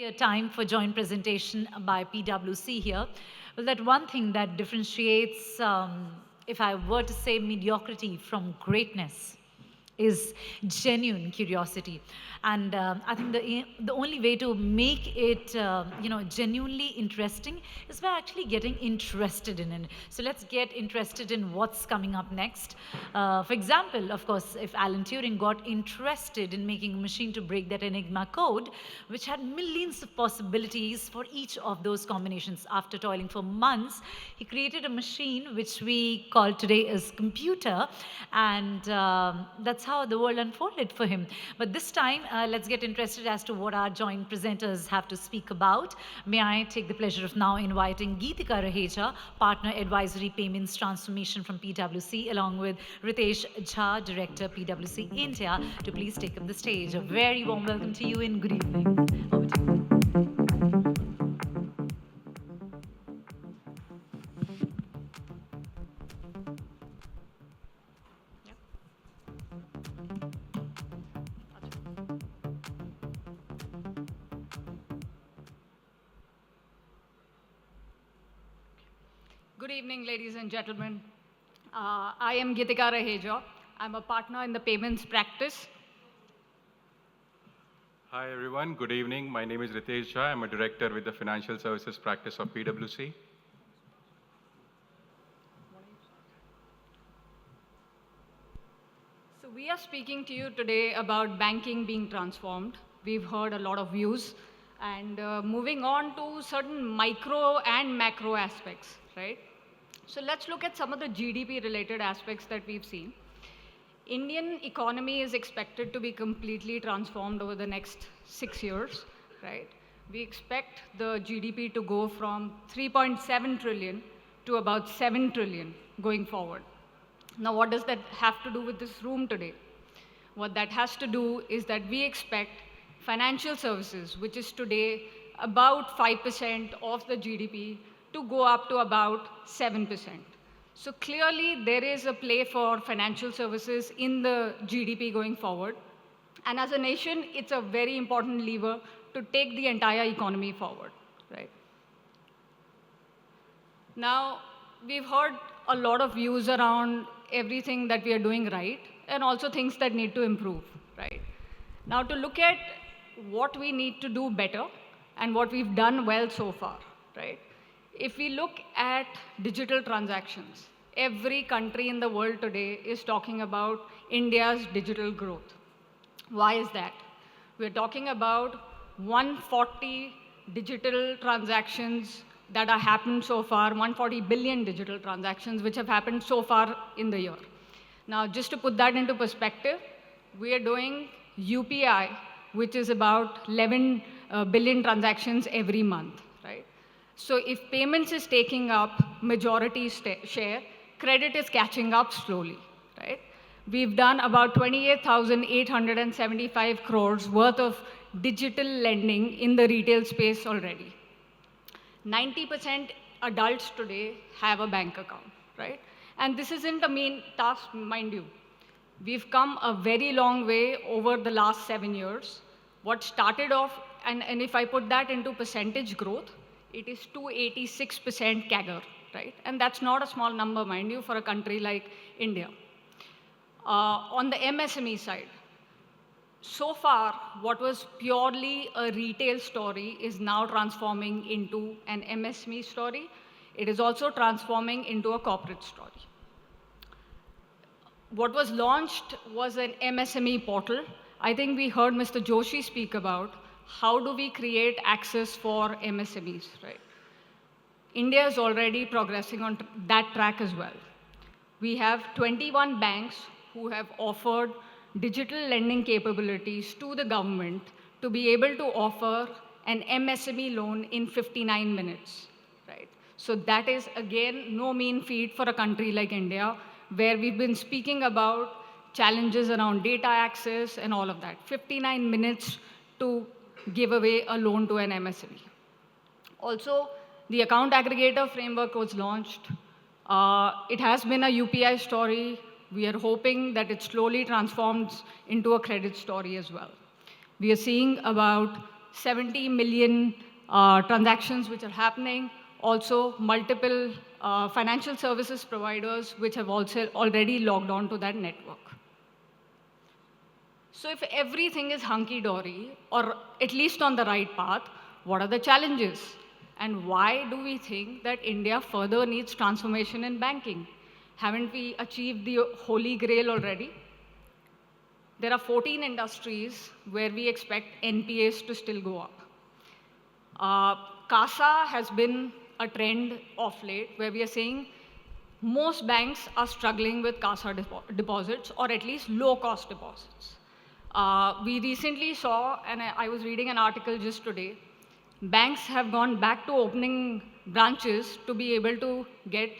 A time for joint presentation by PwC here. Well, that one thing that differentiates, if I were to say mediocrity from greatness, is genuine curiosity. And I think the only way to make it genuinely interesting is by actually getting interested in it. So let's get interested in what's coming up next. For example, of course, if Alan Turing got interested in making a machine to break that Enigma code, which had millions of possibilities for each of those combinations, after toiling for months, he created a machine which we call today as computer, and that's how the world unfolded for him. But this time, let's get interested as to what our joint presenters have to speak about. May I take the pleasure of now inviting Geetika Raheja, Partner Advisory Payments Transformation from PwC, along with Ritesh Jha, Director PwC India, to please take up the stage. A very warm welcome to you and good evening. Over to you. Good evening, ladies and gentlemen. I am Geetika Raheja. I'm a partner in the payments practice. Hi, everyone. Good evening. My name is Ritesh Jha. I'm a director with the financial services practice of PwC. So we are speaking to you today about banking being transformed. We've heard a lot of views. And moving on to certain micro and macro aspects, right? So let's look at some of the GDP-related aspects that we've seen. Indian economy is expected to be completely transformed over the next 6 years, right? We expect the GDP to go from 3.7 trillion to about 7 trillion going forward. Now, what does that have to do with this room today? What that has to do is that we expect financial services, which is today about 5% of the GDP, to go up to about 7%. So clearly, there is a play for financial services in the GDP going forward. And as a nation, it's a very important lever to take the entire economy forward, right? Now, we've heard a lot of views around everything that we are doing right, and also things that need to improve, right? Now, to look at what we need to do better and what we've done well so far, right? If we look at digital transactions, every country in the world today is talking about India's digital growth. Why is that? We're talking about 140 digital transactions that have happened so far, 140 billion digital transactions which have happened so far in the year. Now, just to put that into perspective, we are doing UPI, which is about 11 billion transactions every month, right? So if payments is taking up majority share, credit is catching up slowly, right? We've done about 28,875 crores worth of digital lending in the retail space already. 90% adults today have a bank account, right? And this isn't a mean task, mind you. We've come a very long way over the last 7 years. What started off, and if I put that into percentage growth, it is 286% CAGR, right? And that's not a small number, mind you, for a country like India. On the MSME side, so far, what was purely a retail story is now transforming into an MSME story. It is also transforming into a corporate story. What was launched was an MSME portal. I think we heard Mr. Joshi speak about how do we create access for MSMEs, right? India is already progressing on that track as well. We have 21 banks who have offered digital lending capabilities to the government to be able to offer an MSME loan in 59 minutes, right? So that is, again, no mean feat for a country like India, where we've been speaking about challenges around data access and all of that. 59 minutes to give away a loan to an MSME. Also, the account aggregator framework was launched. It has been a UPI story. We are hoping that it slowly transforms into a credit story as well. We are seeing about 70 million transactions which are happening. Also, multiple financial services providers which have also already logged on to that network. So if everything is hunky-dory, or at least on the right path, what are the challenges? And why do we think that India further needs transformation in banking? Haven't we achieved the holy grail already? There are 14 industries where we expect NPAs to still go up. CASA has been a trend of late where we are saying most banks are struggling with CASA deposits, or at least low-cost deposits. We recently saw, and I was reading an article just today, banks have gone back to opening branches to be able to get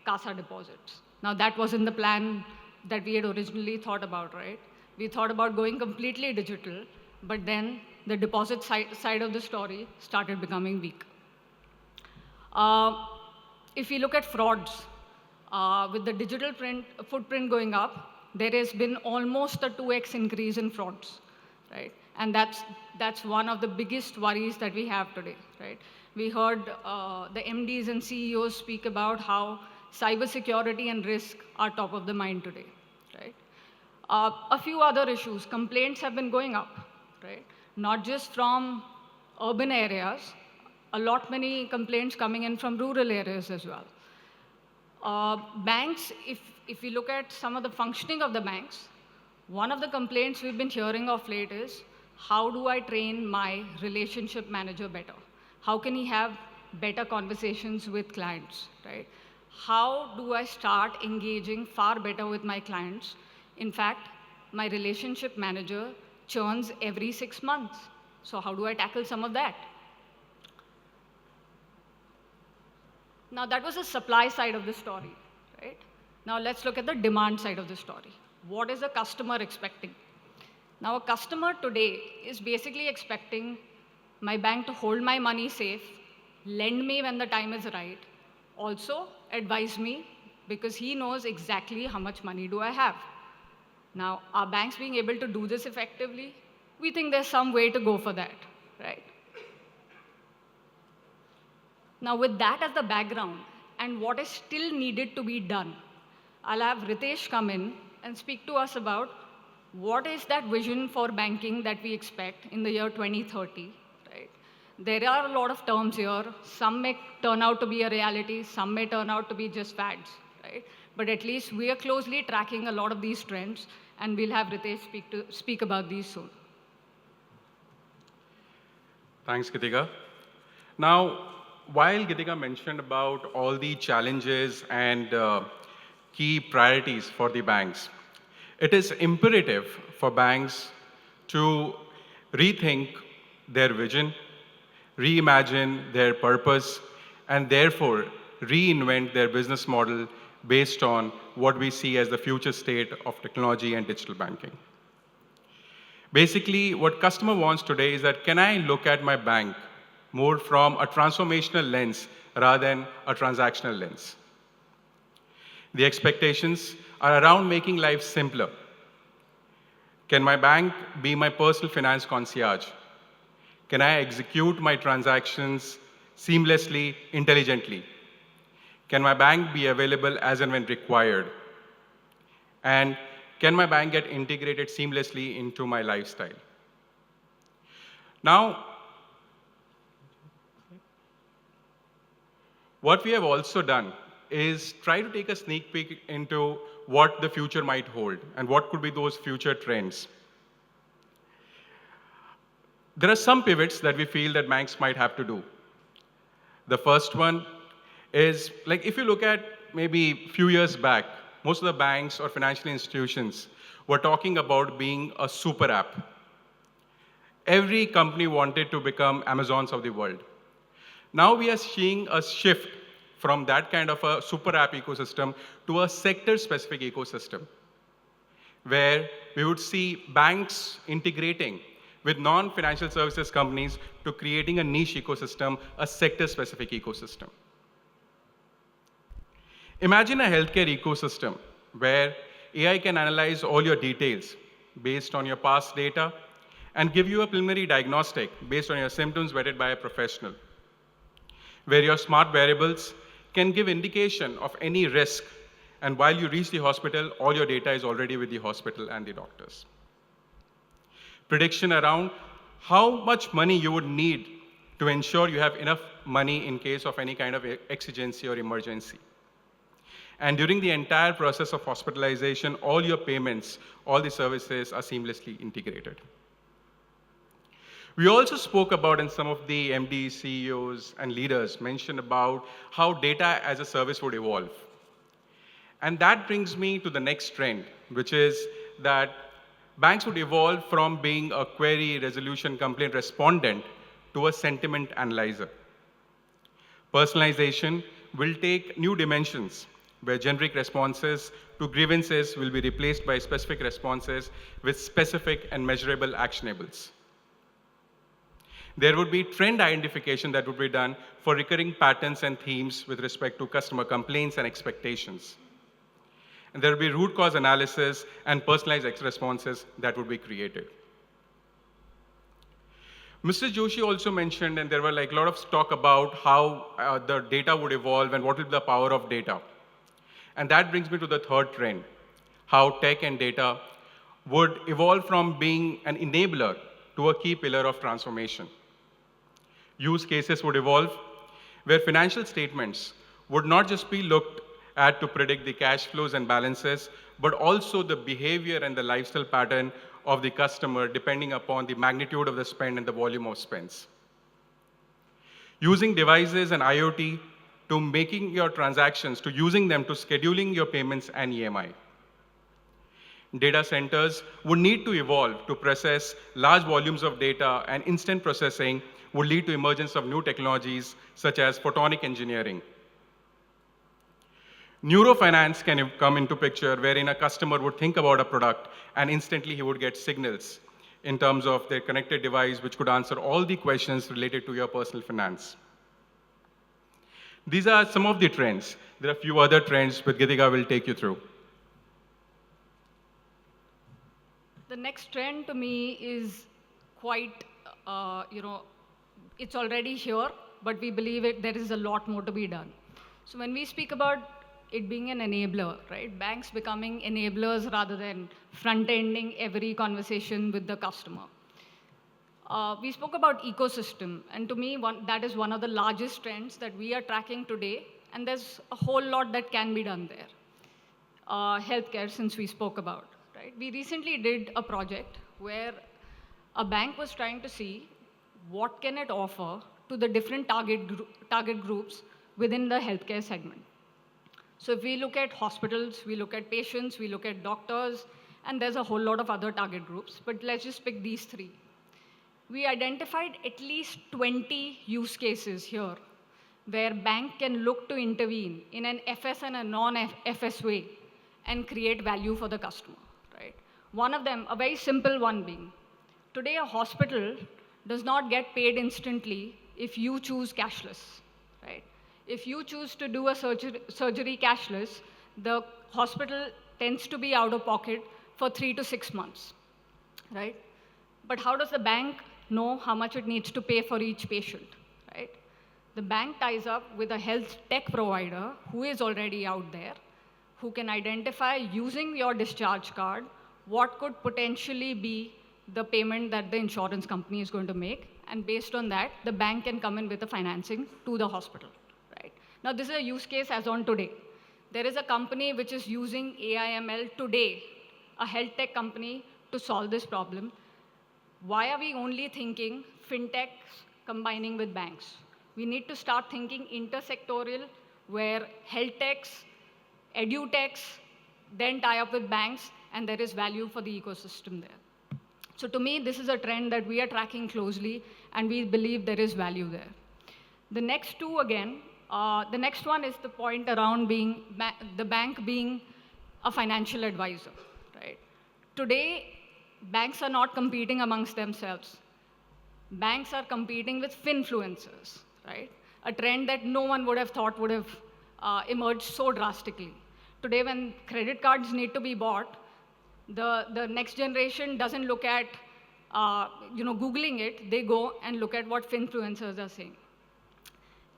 CASA deposits. Now, that wasn't the plan that we had originally thought about, right? We thought about going completely digital, but then the deposit side of the story started becoming weak. If we look at frauds, with the digital footprint going up, there has been almost a 2x increase in frauds, right? And that's one of the biggest worries that we have today, right? We heard the MDs and CEOs speak about how cybersecurity and risk are top of the mind today, right? A few other issues, complaints have been going up, right? Not just from urban areas, many complaints coming in from rural areas as well. Banks, if we look at some of the functioning of the banks, one of the complaints we've been hearing of late is, how do I train my relationship manager better? How can he have better conversations with clients, right? How do I start engaging far better with my clients? In fact, my relationship manager churns every 6 months. So how do I tackle some of that? Now, that was the supply side of the story, right? Now, let's look at the demand side of the story. What is a customer expecting? Now, a customer today is basically expecting my bank to hold my money safe, lend me when the time is right, also advise me because he knows exactly how much money do I have. Now, are banks being able to do this effectively? We think there's some way to go for that, right? Now, with that as the background and what is still needed to be done, I'll have Ritesh come in and speak to us about what is that vision for banking that we expect in the year 2030, right? There are a lot of terms here. Some may turn out to be a reality, some may turn out to be just fads, right? But at least we are closely tracking a lot of these trends, and we'll have Ritesh speak about these soon. Thanks, Geetika. Now, while Geetika mentioned about all the challenges and key priorities for the banks, it is imperative for banks to rethink their vision, reimagine their purpose, and therefore reinvent their business model based on what we see as the future state of technology and digital banking. Basically, what customer wants today is that, can I look at my bank more from a transformational lens rather than a transactional lens? The expectations are around making life simpler. Can my bank be my personal finance concierge? Can I execute my transactions seamlessly, intelligently? Can my bank be available as and when required? And can my bank get integrated seamlessly into my lifestyle? Now, what we have also done is try to take a sneak peek into what the future might hold and what could be those future trends. There are some pivots that we feel that banks might have to do. The first one is, like, if you look at maybe a few years back, most of the banks or financial institutions were talking about being a super app. Every company wanted to become Amazons of the world. Now we are seeing a shift from that kind of a super app ecosystem to a sector-specific ecosystem, where we would see banks integrating with non-financial services companies to creating a niche ecosystem, a sector-specific ecosystem. Imagine a healthcare ecosystem where AI can analyze all your details based on your past data and give you a preliminary diagnostic based on your symptoms vetted by a professional, where your smart wearables can give indication of any risk, and while you reach the hospital, all your data is already with the hospital and the doctors. Prediction around how much money you would need to ensure you have enough money in case of any kind of exigency or emergency. And during the entire process of hospitalization, all your payments, all the services are seamlessly integrated. We also spoke about, and some of the MDs, CEOs, and leaders mentioned about how data as a service would evolve. And that brings me to the next trend, which is that banks would evolve from being a query resolution complaint respondent to a sentiment analyzer. Personalization will take new dimensions, where generic responses to grievances will be replaced by specific responses with specific and measurable actionables. There would be trend identification that would be done for recurring patterns and themes with respect to customer complaints and expectations. And there will be root cause analysis and personalized responses that would be created. Mr. Joshi also mentioned, and there were like a lot of talk about how the data would evolve and what will be the power of data. And that brings me to the third trend, how tech and data would evolve from being an enabler to a key pillar of transformation. Use cases would evolve where financial statements would not just be looked at to predict the cash flows and balances, but also the behavior and the lifestyle pattern of the customer depending upon the magnitude of the spend and the volume of spends. Using devices and IoT to making your transactions, to using them to scheduling your payments and EMI. Data centers would need to evolve to process large volumes of data, and instant processing would lead to emergence of new technologies such as photonic engineering. Neurofinance can come into picture, wherein a customer would think about a product and instantly he would get signals in terms of their connected device, which could answer all the questions related to your personal finance. These are some of the trends. There are a few other trends, but Geetika will take you through. The next trend to me is quite, it's already here, but we believe there is a lot more to be done. So when we speak about it being an enabler, right? Banks becoming enablers rather than front-ending every conversation with the customer. We spoke about ecosystem, and to me, that is one of the largest trends that we are tracking today, and there's a whole lot that can be done there. Healthcare, since we spoke about, right? We recently did a project where a bank was trying to see what can it offer to the different target groups within the healthcare segment. So if we look at hospitals, we look at patients, we look at doctors, and there's a whole lot of other target groups, but let's just pick these three. We identified at least 20 use cases here where bank can look to intervene in an FS and a non-FS way and create value for the customer, right? One of them, a very simple one being, today a hospital does not get paid instantly if you choose cashless, right? If you choose to do a surgery cashless, the hospital tends to be out of pocket for 3 to 6 months, right? But how does the bank know how much it needs to pay for each patient, right? The bank ties up with a health tech provider who is already out there, who can identify using your discharge card what could potentially be the payment that the insurance company is going to make. And based on that, the bank can come in with the financing to the hospital, right? Now, this is a use case as on today. There is a company which is using AI/ML today, a health tech company, to solve this problem. Why are we only thinking fintechs combining with banks? We need to start thinking intersectorial, where health techs, edutechs, then tie up with banks, and there is value for the ecosystem there. So to me, this is a trend that we are tracking closely, and we believe there is value there. The next two, again, the next one is the point around the bank being a financial advisor, right? Today, banks are not competing amongst themselves. Banks are competing with finfluencers, right? A trend that no one would have thought would have emerged so drastically. Today, when credit cards need to be bought, the next generation doesn't look at Googling it, they go and look at what finfluencers are saying.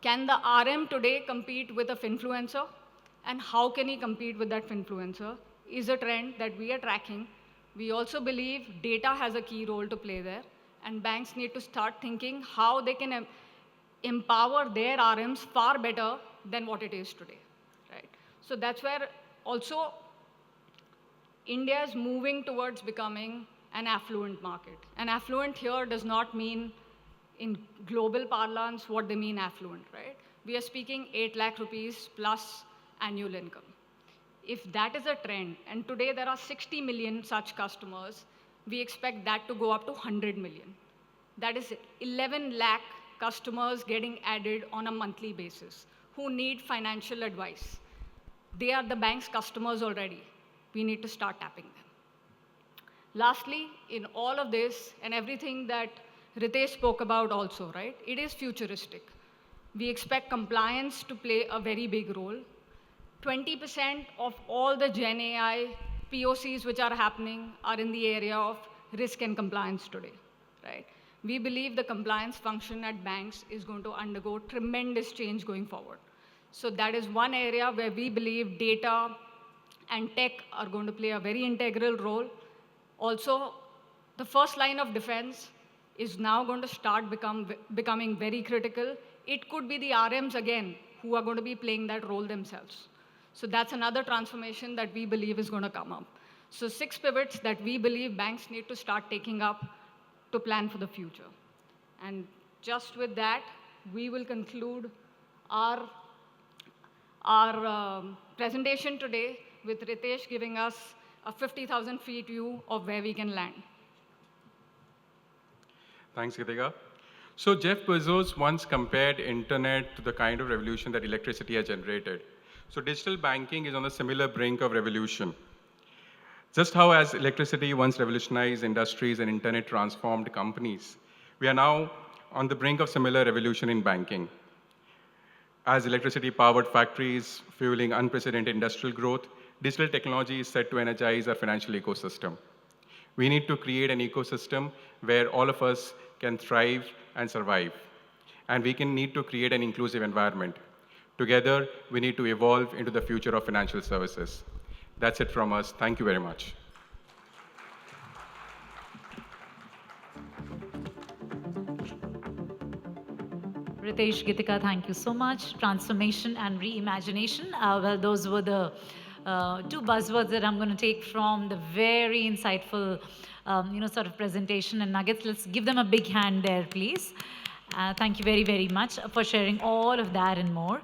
Can the RM today compete with a finfluencer? And how can he compete with that finfluencer? Is a trend that we are tracking. We also believe data has a key role to play there, and banks need to start thinking how they can empower their RMs far better than what it is today, right? So that's where also India is moving towards becoming an affluent market. And affluent here does not mean, in global parlance, what they mean affluent, right? We are speaking 8 lakh rupees plus annual income. If that is a trend, and today there are 60 million such customers, we expect that to go up to 100 million. That is 11 lakh customers getting added on a monthly basis who need financial advice. They are the bank's customers already. We need to start tapping them. Lastly, in all of this and everything that Ritesh spoke about also, right, it is futuristic. We expect compliance to play a very big role. 20% of all the Gen AI POCs which are happening are in the area of risk and compliance today, right? We believe the compliance function at banks is going to undergo tremendous change going forward. So that is one area where we believe data and tech are going to play a very integral role. Also, the first line of defense is now going to start becoming very critical. It could be the RMs again who are going to be playing that role themselves. So that's another transformation that we believe is going to come up. So 6 pivots that we believe banks need to start taking up to plan for the future. And just with that, we will conclude our presentation today with Ritesh giving us a 50,000 feet view of where we can land. Thanks, Geetika. So Jeff Bezos once compared internet to the kind of revolution that electricity has generated. So digital banking is on a similar brink of revolution. Just how as electricity once revolutionized industries and internet transformed companies, we are now on the brink of similar revolution in banking. As electricity powered factories fueling unprecedented industrial growth, digital technology is set to energize our financial ecosystem. We need to create an ecosystem where all of us can thrive and survive. And we need to create an inclusive environment. Together, we need to evolve into the future of financial services. That's it from us. Thank you very much. Ritesh, Geetika, thank you so much. Transformation and reimagination. Well, those were the two buzzwords that I'm going to take from the very insightful, sort of presentation and nuggets. Let's give them a big hand there, please. Thank you very, very much for sharing all of that and more.